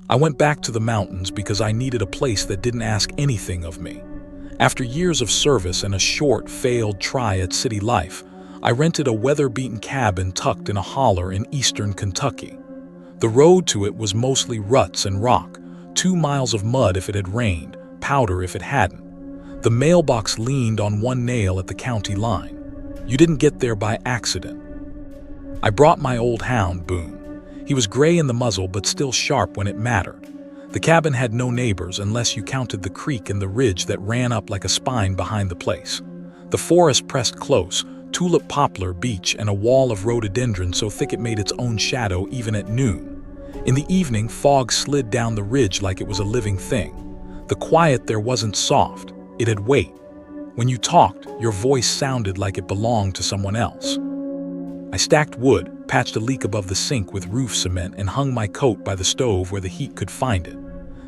I went back to the mountains because I needed a place that didn't ask anything of me. After years of service and a short, failed try at city life, I rented a weather-beaten cabin tucked in a holler in eastern Kentucky. The road to it was mostly ruts and rock, 2 miles of mud if it had rained, powder if it hadn't. The mailbox leaned on one nail at the county line. You didn't get there by accident. I brought my old hound, Boone. He was gray in the muzzle but still sharp when it mattered. The cabin had no neighbors unless you counted the creek and the ridge that ran up like a spine behind the place. The forest pressed close, tulip poplar, beech, and a wall of rhododendron so thick it made its own shadow even at noon. In the evening, fog slid down the ridge like it was a living thing. The quiet there wasn't soft, it had weight. When you talked, your voice sounded like it belonged to someone else. I stacked wood, patched a leak above the sink with roof cement, and hung my coat by the stove where the heat could find it.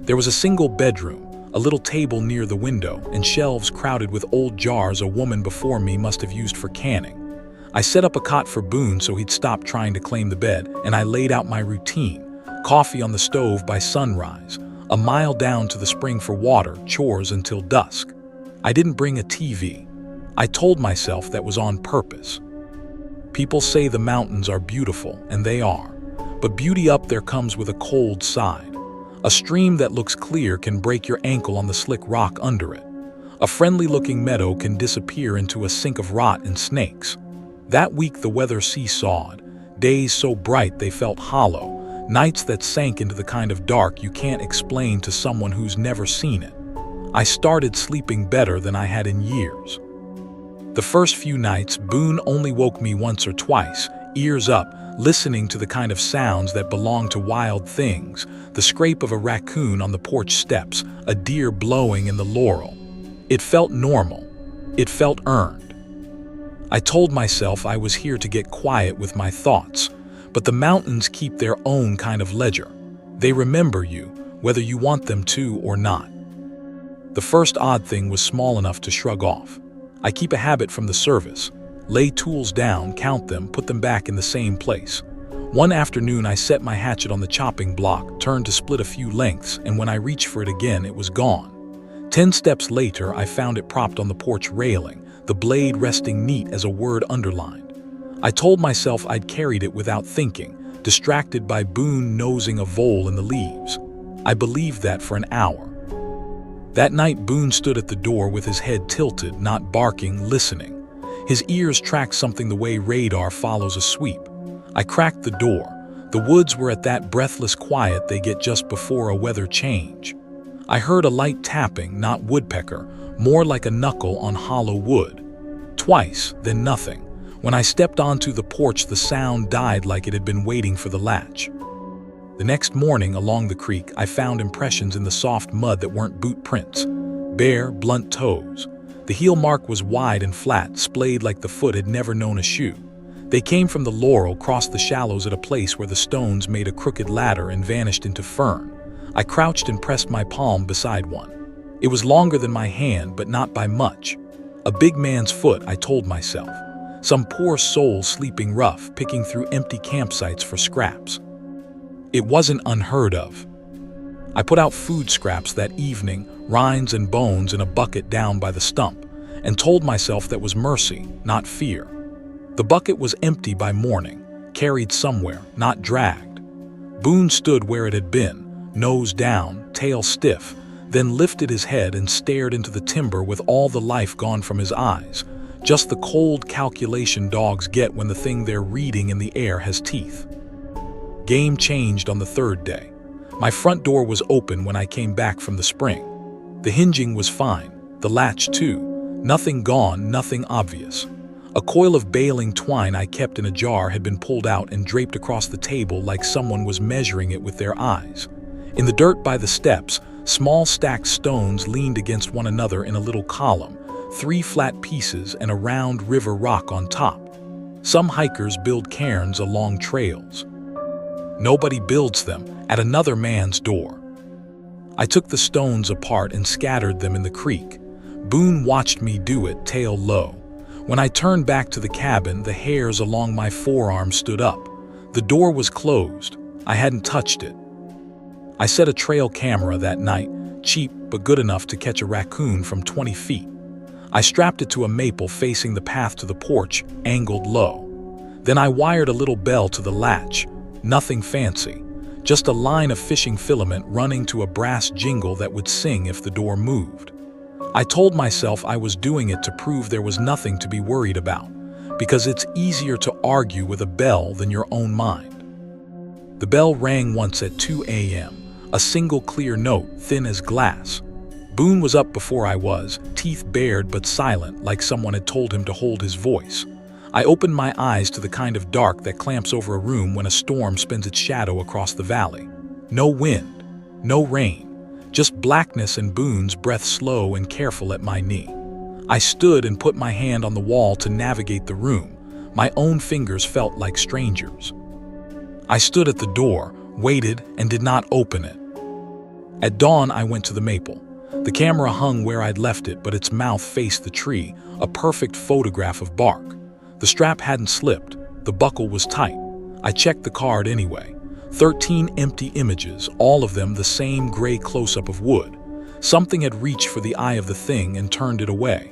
There was a single bedroom, a little table near the window, and shelves crowded with old jars a woman before me must have used for canning. I set up a cot for Boone so he'd stop trying to claim the bed, and I laid out my routine: coffee on the stove by sunrise, a mile down to the spring for water, chores until dusk. I didn't bring a TV. I told myself that was on purpose. People say the mountains are beautiful, and they are. But beauty up there comes with a cold side. A stream that looks clear can break your ankle on the slick rock under it. A friendly-looking meadow can disappear into a sink of rot and snakes. That week the weather seesawed, days so bright they felt hollow, nights that sank into the kind of dark you can't explain to someone who's never seen it. I started sleeping better than I had in years. The first few nights, Boone only woke me once or twice, ears up, listening to the kind of sounds that belong to wild things, the scrape of a raccoon on the porch steps, a deer blowing in the laurel. It felt normal. It felt earned. I told myself I was here to get quiet with my thoughts, but the mountains keep their own kind of ledger. They remember you, whether you want them to or not. The first odd thing was small enough to shrug off. I keep a habit from the service. Lay tools down, count them, put them back in the same place. One afternoon I set my hatchet on the chopping block, turned to split a few lengths, and when I reached for it again, it was gone. 10 steps later, I found it propped on the porch railing, the blade resting neat as a word underlined. I told myself I'd carried it without thinking, distracted by Boone nosing a vole in the leaves. I believed that for an hour. That night, Boone stood at the door with his head tilted, not barking, listening. His ears tracked something the way radar follows a sweep. I cracked the door. The woods were at that breathless quiet they get just before a weather change. I heard a light tapping, not woodpecker, more like a knuckle on hollow wood. Twice, then nothing. When I stepped onto the porch, the sound died like it had been waiting for the latch. The next morning, along the creek, I found impressions in the soft mud that weren't boot prints. Bare, blunt toes. The heel mark was wide and flat, splayed like the foot had never known a shoe. They came from the laurel, crossed the shallows at a place where the stones made a crooked ladder and vanished into fern. I crouched and pressed my palm beside one. It was longer than my hand, but not by much. A big man's foot, I told myself. Some poor soul sleeping rough, picking through empty campsites for scraps. It wasn't unheard of. I put out food scraps that evening, rinds and bones in a bucket down by the stump, and told myself that was mercy, not fear. The bucket was empty by morning, carried somewhere, not dragged. Boone stood where it had been, nose down, tail stiff, then lifted his head and stared into the timber with all the life gone from his eyes, just the cold calculation dogs get when the thing they're reading in the air has teeth. Game changed on the third day. My front door was open when I came back from the spring. The hinging was fine, the latch too. Nothing gone, nothing obvious. A coil of baling twine I kept in a jar had been pulled out and draped across the table like someone was measuring it with their eyes. In the dirt by the steps, small stacked stones leaned against one another in a little column, 3 flat pieces and a round river rock on top. Some hikers build cairns along trails. Nobody builds them at another man's door. I took the stones apart and scattered them in the creek. Boone watched me do it, tail low. When I turned back to the cabin, the hairs along my forearm stood up. The door was closed. I hadn't touched it. I set a trail camera that night, cheap but good enough to catch a raccoon from 20 feet. I strapped it to a maple facing the path to the porch, angled low. Then I wired a little bell to the latch, nothing fancy, just a line of fishing filament running to a brass jingle that would sing if the door moved. I told myself I was doing it to prove there was nothing to be worried about, because it's easier to argue with a bell than your own mind. The bell rang once at 2 a.m., a single clear note, thin as glass. Boone was up before I was, teeth bared but silent, like someone had told him to hold his voice. I opened my eyes to the kind of dark that clamps over a room when a storm spins its shadow across the valley. No wind, no rain, just blackness and Boone's breath slow and careful at my knee. I stood and put my hand on the wall to navigate the room. My own fingers felt like strangers. I stood at the door, waited, and did not open it. At dawn, I went to the maple. The camera hung where I'd left it, but its mouth faced the tree, a perfect photograph of bark. The strap hadn't slipped. The buckle was tight. I checked the card anyway. 13 empty images, all of them the same gray close-up of wood. Something had reached for the eye of the thing and turned it away.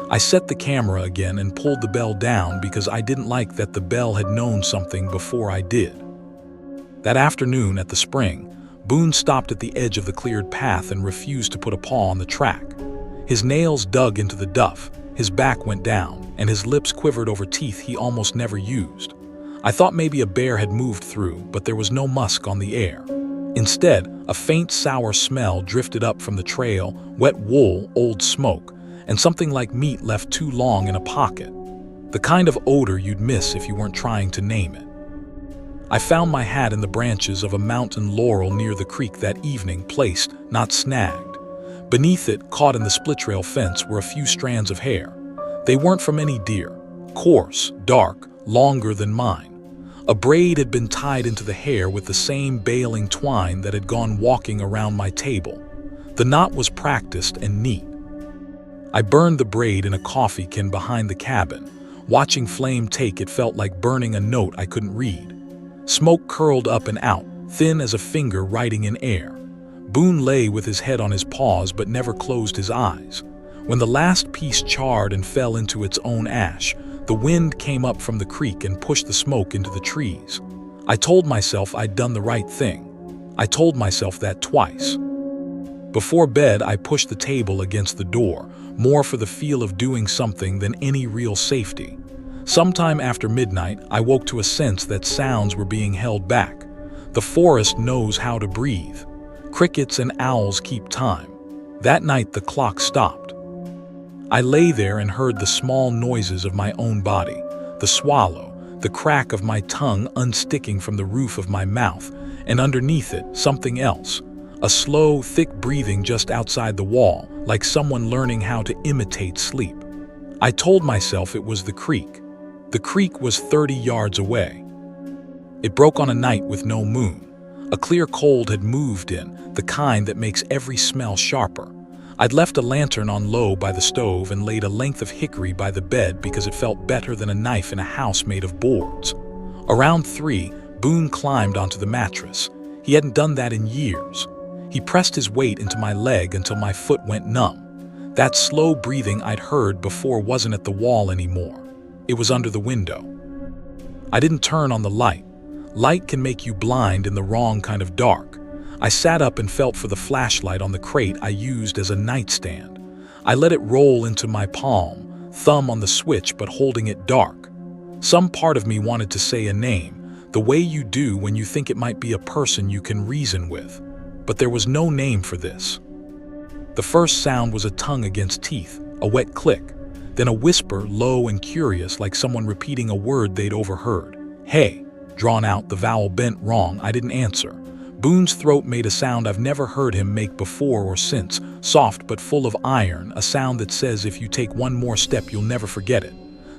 I set the camera again and pulled the bell down because I didn't like that the bell had known something before I did. That afternoon at the spring, Boone stopped at the edge of the cleared path and refused to put a paw on the track. His nails dug into the duff, his back went down, and his lips quivered over teeth he almost never used. I thought maybe a bear had moved through, but there was no musk on the air. Instead, a faint sour smell drifted up from the trail, wet wool, old smoke, and something like meat left too long in a pocket. The kind of odor you'd miss if you weren't trying to name it. I found my hat in the branches of a mountain laurel near the creek that evening, placed, not snagged. Beneath it, caught in the split-rail fence, were a few strands of hair. They weren't from any deer. Coarse, dark, longer than mine. A braid had been tied into the hair with the same bailing twine that had gone walking around my table. The knot was practiced and neat. I burned the braid in a coffee can behind the cabin. Watching flame take, it felt like burning a note I couldn't read. Smoke curled up and out, thin as a finger writing in air. Boone lay with his head on his paws but never closed his eyes. When the last piece charred and fell into its own ash, the wind came up from the creek and pushed the smoke into the trees. I told myself I'd done the right thing. I told myself that twice. Before bed, I pushed the table against the door, more for the feel of doing something than any real safety. Sometime after midnight, I woke to a sense that sounds were being held back. The forest knows how to breathe. Crickets and owls keep time. That night, the clock stopped. I lay there and heard the small noises of my own body, the swallow, the crack of my tongue unsticking from the roof of my mouth, and underneath it, something else. A slow, thick breathing just outside the wall, like someone learning how to imitate sleep. I told myself it was the creek. The creek was 30 yards away. It broke on a night with no moon. A clear cold had moved in, the kind that makes every smell sharper. I'd left a lantern on low by the stove and laid a length of hickory by the bed because it felt better than a knife in a house made of boards. Around 3, Boone climbed onto the mattress. He hadn't done that in years. He pressed his weight into my leg until my foot went numb. That slow breathing I'd heard before wasn't at the wall anymore. It was under the window. I didn't turn on the light. Light can make you blind in the wrong kind of dark. I sat up and felt for the flashlight on the crate I used as a nightstand. I let it roll into my palm, thumb on the switch but holding it dark. Some part of me wanted to say a name, the way you do when you think it might be a person you can reason with. But there was no name for this. The first sound was a tongue against teeth, a wet click. Then a whisper, low and curious, like someone repeating a word they'd overheard. Hey, drawn out, the vowel bent wrong. I didn't answer. Boone's throat made a sound I've never heard him make before or since, soft but full of iron, a sound that says if you take one more step you'll never forget it.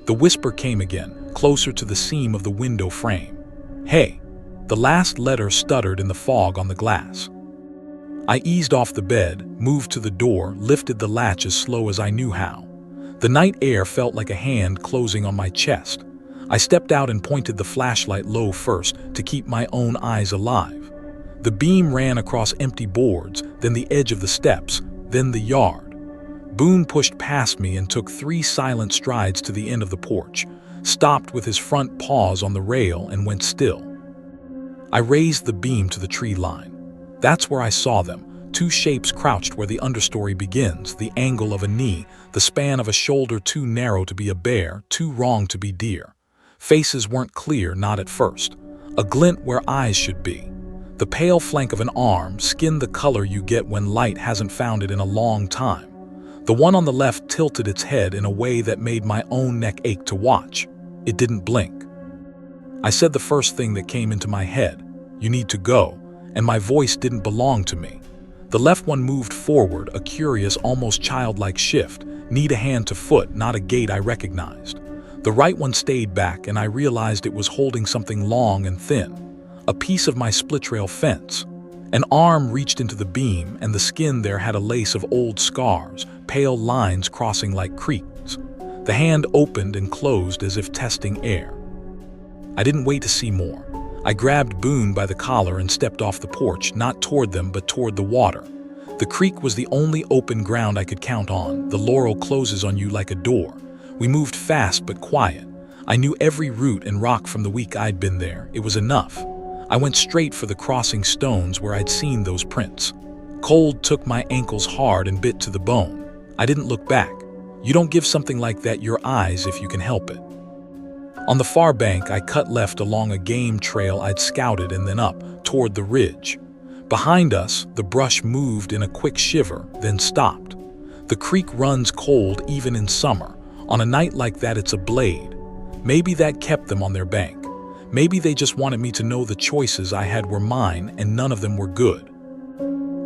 The whisper came again, closer to the seam of the window frame. Hey. The last letter stuttered in the fog on the glass. I eased off the bed, moved to the door, lifted the latch as slow as I knew how. The night air felt like a hand closing on my chest. I stepped out and pointed the flashlight low first to keep my own eyes alive. The The beam ran across empty boards, then the edge of the steps, then the yard. Boone pushed past me and took 3 silent strides to the end of the porch, stopped with his front paws on the rail and went still. I raised the beam to the tree line. That's where I saw them, 2 shapes crouched where the understory begins, the angle of a knee, the span of a shoulder too narrow to be a bear, too wrong to be deer. Faces weren't clear, not at first. A glint where eyes should be. The pale flank of an arm, skin the color you get when light hasn't found it in a long time. The one on the left tilted its head in a way that made my own neck ache to watch. It didn't blink. I said the first thing that came into my head, "You need to go," and my voice didn't belong to me. The left one moved forward, a curious, almost childlike shift, knee to hand to foot, not a gait I recognized. The right one stayed back, and I realized it was holding something long and thin, a piece of my split-rail fence. An arm reached into the beam, and the skin there had a lace of old scars, pale lines crossing like creeks. The hand opened and closed as if testing air. I didn't wait to see more. I grabbed Boone by the collar and stepped off the porch, not toward them but toward the water. The creek was the only open ground I could count on. The laurel closes on you like a door. We moved fast but quiet. I knew every root and rock from the week I'd been there. It was enough. I went straight for the crossing stones where I'd seen those prints. Cold took my ankles hard and bit to the bone. I didn't look back. You don't give something like that your eyes if you can help it. On the far bank, I cut left along a game trail I'd scouted and then up toward the ridge. Behind us, the brush moved in a quick shiver, then stopped. The creek runs cold even in summer. On a night like that, it's a blade. Maybe that kept them on their bank. Maybe they just wanted me to know the choices I had were mine and none of them were good.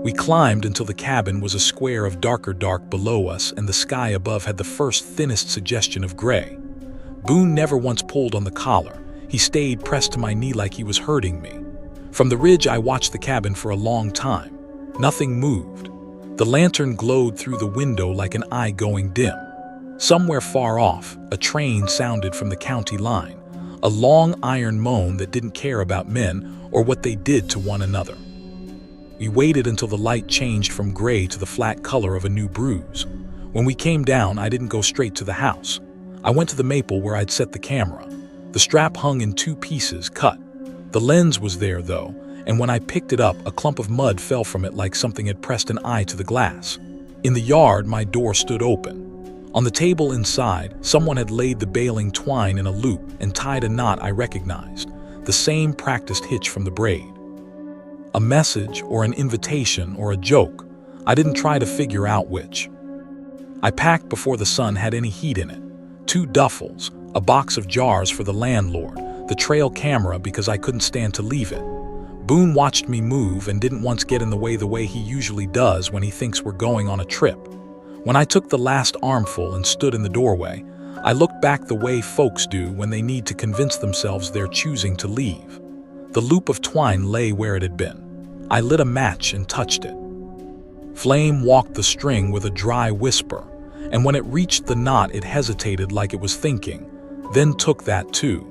We climbed until the cabin was a square of darker dark below us and the sky above had the first thinnest suggestion of gray. Boone never once pulled on the collar. He stayed pressed to my knee like he was hurting me. From the ridge, I watched the cabin for a long time. Nothing moved. The lantern glowed through the window like an eye going dim. Somewhere far off, a train sounded from the county line, a long iron moan that didn't care about men or what they did to one another. We waited until the light changed from gray to the flat color of a new bruise. When we came down, I didn't go straight to the house. I went to the maple where I'd set the camera. The strap hung in 2 pieces, cut. The lens was there, though, and when I picked it up, a clump of mud fell from it like something had pressed an eye to the glass. In the yard, my door stood open. On the table inside, someone had laid the baling twine in a loop and tied a knot I recognized, the same practiced hitch from the braid. A message or an invitation or a joke, I didn't try to figure out which. I packed before the sun had any heat in it. 2 duffels, a box of jars for the landlord, the trail camera because I couldn't stand to leave it. Boone watched me move and didn't once get in the way he usually does when he thinks we're going on a trip. When I took the last armful and stood in the doorway, I looked back the way folks do when they need to convince themselves they're choosing to leave. The loop of twine lay where it had been. I lit a match and touched it. Flame walked the string with a dry whisper, and when it reached the knot it hesitated like it was thinking, then took that too.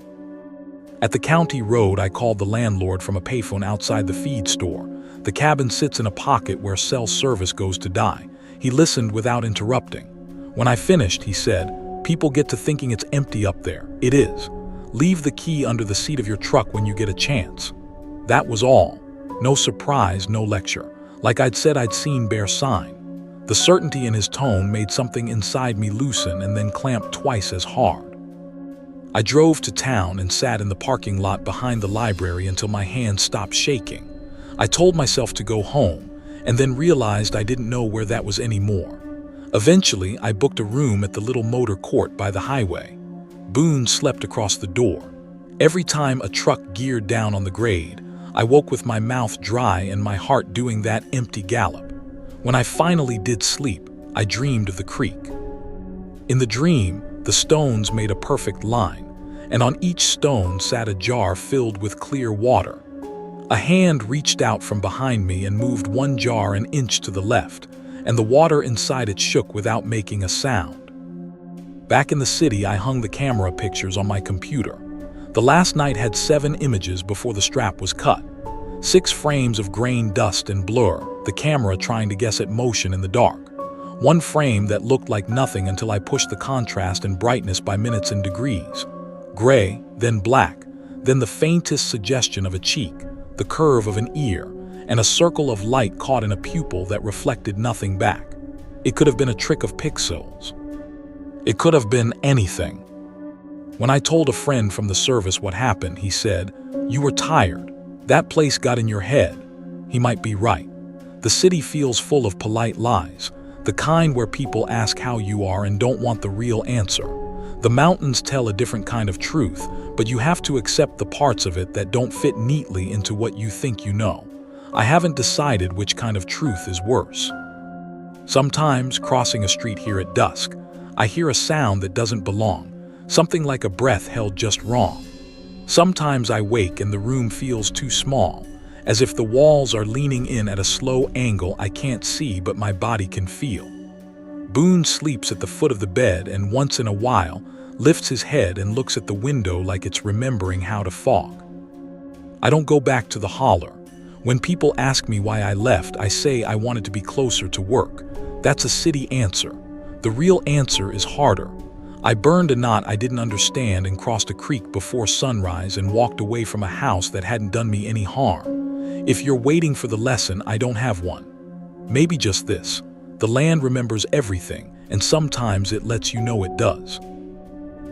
At the county road I called the landlord from a payphone outside the feed store. The cabin sits in a pocket where cell service goes to die. He listened without interrupting. When I finished, he said, "People get to thinking it's empty up there. It is. Leave the key under the seat of your truck when you get a chance." That was all. No surprise, no lecture. Like I'd said I'd seen bear sign. The certainty in his tone made something inside me loosen and then clamp twice as hard. I drove to town and sat in the parking lot behind the library until my hands stopped shaking. I told myself to go home, and then realized I didn't know where that was anymore. Eventually, I booked a room at the little motor court by the highway. Boone slept across the door. Every time a truck geared down on the grade, I woke with my mouth dry and my heart doing that empty gallop. When I finally did sleep, I dreamed of the creek. In the dream, the stones made a perfect line, and on each stone sat a jar filled with clear water. A hand reached out from behind me and moved one jar an inch to the left, and the water inside it shook without making a sound. Back in the city, I hung the camera pictures on my computer. The last night had 7 images before the strap was cut. 6 frames of grain dust and blur, the camera trying to guess at motion in the dark. One frame that looked like nothing until I pushed the contrast and brightness by minutes and degrees. Gray, then black, then the faintest suggestion of a cheek, the curve of an ear, and a circle of light caught in a pupil that reflected nothing back. It could have been a trick of pixels. It could have been anything. When I told a friend from the service what happened, he said, "You were tired. That place got in your head." He might be right. The city feels full of polite lies, the kind where people ask how you are and don't want the real answer. The mountains tell a different kind of truth, but you have to accept the parts of it that don't fit neatly into what you think you know. I haven't decided which kind of truth is worse. Sometimes, crossing a street here at dusk, I hear a sound that doesn't belong, something like a breath held just wrong. Sometimes I wake and the room feels too small, as if the walls are leaning in at a slow angle I can't see but my body can feel. Boone sleeps at the foot of the bed and once in a while lifts his head and looks at the window like it's remembering how to fog. I don't go back to the holler. When people ask me why I left, I say I wanted to be closer to work. That's a city answer. The real answer is harder. I burned a knot I didn't understand and crossed a creek before sunrise and walked away from a house that hadn't done me any harm. If you're waiting for the lesson, I don't have one. Maybe just this: the land remembers everything, and sometimes it lets you know it does.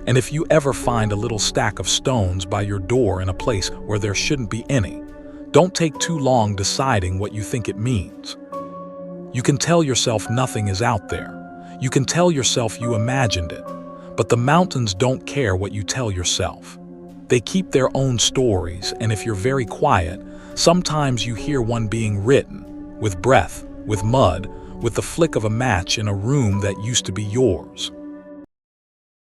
And if you ever find a little stack of stones by your door in a place where there shouldn't be any, don't take too long deciding what you think it means. You can tell yourself nothing is out there. You can tell yourself you imagined it. But the mountains don't care what you tell yourself. They keep their own stories, and if you're very quiet, sometimes you hear one being written, with breath, with mud, with the flick of a match in a room that used to be yours.